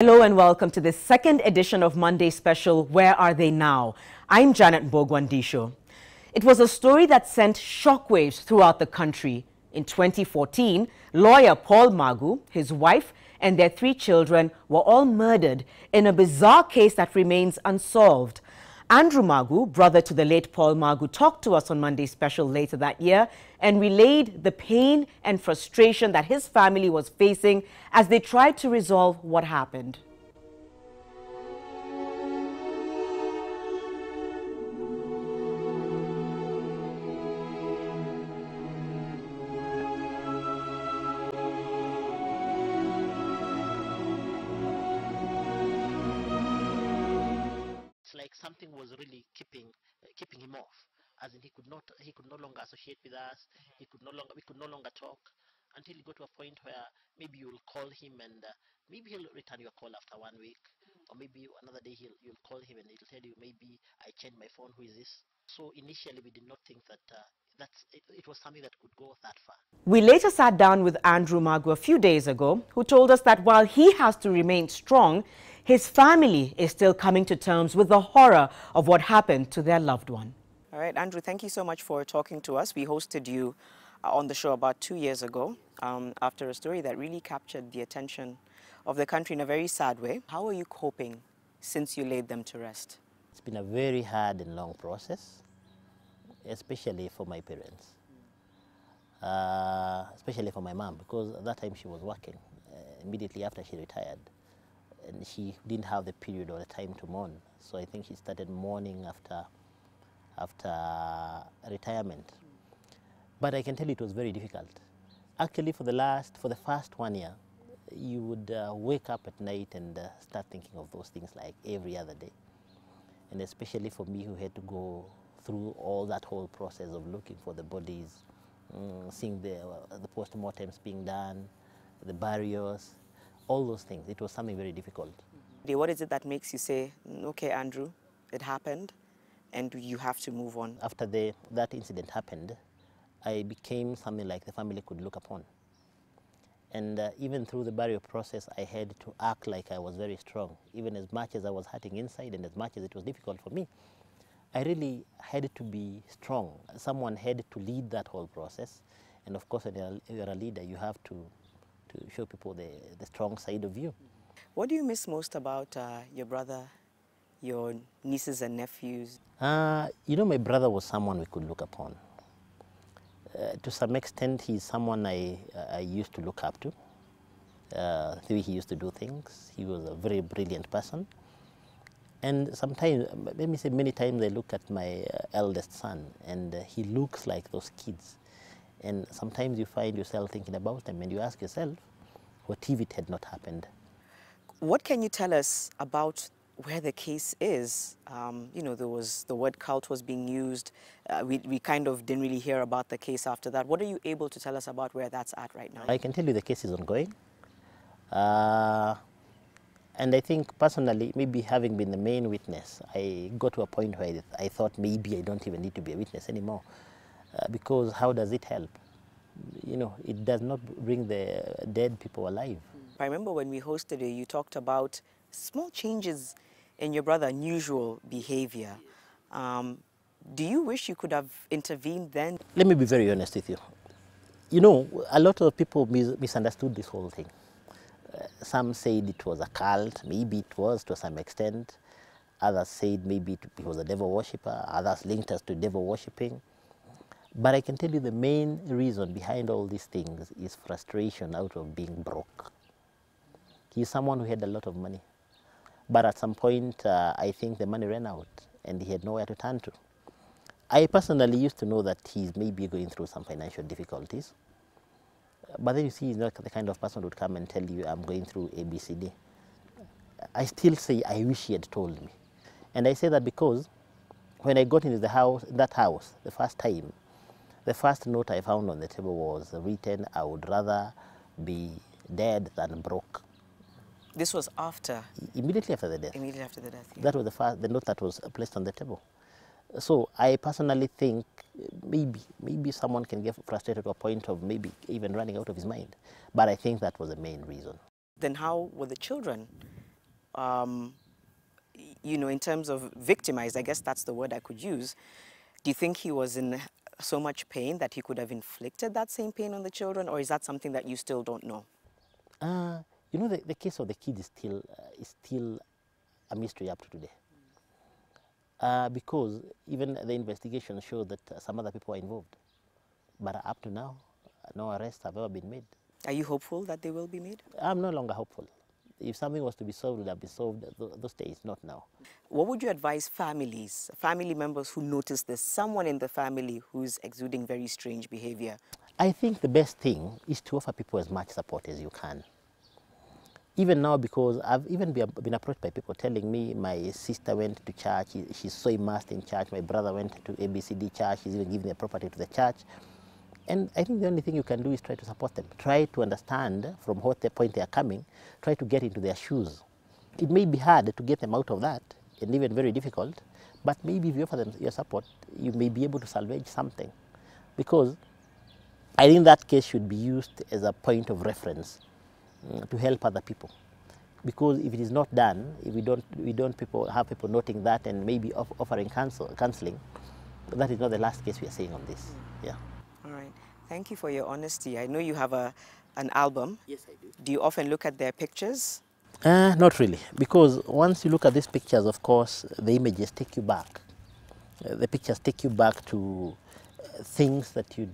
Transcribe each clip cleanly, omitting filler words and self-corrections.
Hello and welcome to the second edition of Monday Special, Where Are They Now? I'm Janet Mbogwandisho. It was a story that sent shockwaves throughout the country. In 2014, lawyer Paul Magu, his wife, and their 3 children were all murdered in a bizarre case that remains unsolved. Andrew Magu, brother to the late Paul Magu, talked to us on Monday Special later that year and relayed the pain and frustration that his family was facing as they tried to resolve what happened. It's like something was really keeping him off, as in he could no longer associate with us. We could no longer talk until he got to a point where maybe you'll call him and maybe he'll return your call after 1 week, or maybe another day you'll call him and he'll tell you, maybe I changed my phone, who is this? So initially we did not think that it was something that could go that far. We later sat down with Andrew Magu a few days ago, who told us that while he has to remain strong, his family is still coming to terms with the horror of what happened to their loved one. All right, Andrew, thank you so much for talking to us. We hosted you on the show about 2 years ago after a story that really captured the attention of the country in a very sad way. How are you coping since you laid them to rest? It's been a very hard and long process, especially for my parents, especially for my mom, because at that time she was working immediately after she retired, and she didn't have the period or the time to mourn. So I think she started mourning after retirement. But I can tell you it was very difficult. Actually, for the first 1 year, you would wake up at night and start thinking of those things like every other day. And especially for me, who had to go through all that whole process of looking for the bodies, seeing the post-mortems being done, the burials, all those things. It was something very difficult. What is it that makes you say, okay, Andrew, it happened, and you have to move on? After that incident happened, I became something like the family could look upon. And even through the burial process, I had to act like I was very strong. Even as much as I was hurting inside and as much as it was difficult for me, I really had to be strong. Someone had to lead that whole process. And of course, when you're a leader, you have to show people the strong side of you. What do you miss most about your brother, your nieces and nephews? You know, my brother was someone we could look upon. To some extent, he's someone I used to look up to. The way he used to do things. He was a very brilliant person. And sometimes, let me say many times, I look at my eldest son and he looks like those kids. And sometimes you find yourself thinking about them and you ask yourself, what if it had not happened? What can you tell us about where the case is? You know, the word cult was being used. We kind of didn't really hear about the case after that. What are you able to tell us about where that's at right now? I can tell you the case is ongoing. And I think personally, maybe having been the main witness, I got to a point where I thought maybe I don't even need to be a witness anymore. Because how does it help? You know, it does not bring the dead people alive. I remember when we hosted you, you talked about small changes in your brother's unusual behavior. Do you wish you could have intervened then? Let me be very honest with you. You know, a lot of people misunderstood this whole thing. Some said it was a cult, maybe it was to some extent. Others said maybe it was a devil worshipper. Others linked us to devil worshipping. But I can tell you the main reason behind all these things is frustration out of being broke. He's someone who had a lot of money. But at some point, I think the money ran out and he had nowhere to turn to. I personally used to know that he's maybe going through some financial difficulties. But then you see, he's not the kind of person who would come and tell you, I'm going through ABCD. I still say, I wish he had told me. And I say that because when I got into that house, the first time, the first note I found on the table was written, I would rather be dead than broke. This was after? Immediately after the death. Immediately after the death. Yeah. That was the note that was placed on the table. So I personally think maybe someone can get frustrated to a point of maybe even running out of his mind. But I think that was the main reason. Then how were the children you know, in terms of victimized, I guess that's the word I could use. Do you think he was in so much pain that he could have inflicted that same pain on the children, or is that something that you still don't know? You know, the case of the kid is still a mystery up to today. Because even the investigation showed that some other people are involved. But up to now, no arrests have ever been made. Are you hopeful that they will be made? I'm no longer hopeful. If something was to be solved, it would have been solved those days, not now. What would you advise families, family members who notice this, someone in the family who's exuding very strange behavior? I think the best thing is to offer people as much support as you can. Even now, because I've even been approached by people telling me my sister went to church, she's so immersed in church, my brother went to ABCD church, he's even giving their property to the church. And I think the only thing you can do is try to support them. Try to understand from what the point they are coming, try to get into their shoes. It may be hard to get them out of that, and even very difficult, but maybe if you offer them your support, you may be able to salvage something. Because I think that case should be used as a point of reference to help other people. Because if it is not done, if we don't have people noting that and maybe offering counseling, that is not the last case we are seeing on this. Yeah. All right. Thank you for your honesty. I know you have an album. Yes, I do. Do you often look at their pictures? Not really, because once you look at these pictures, of course, the images take you back. The pictures take you back to things that you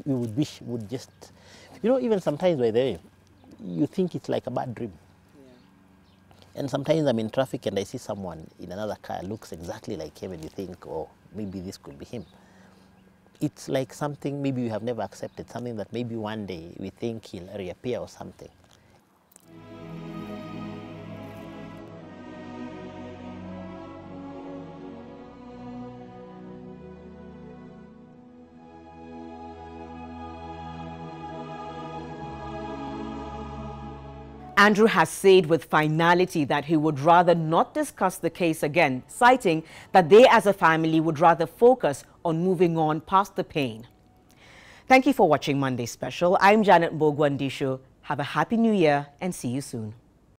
would wish would just, you know, even sometimes by the way, you think it's like a bad dream. Yeah. And sometimes I'm in traffic and I see someone in another car looks exactly like him and you think, oh, maybe this could be him. It's like something maybe we have never accepted, something that maybe one day we think he'll reappear or something. Andrew has said with finality that he would rather not discuss the case again, citing that they as a family would rather focus on moving on past the pain. Thank you for watching Monday Special. I'm Janet Mbogwa Ndisho. Have a happy new year and see you soon.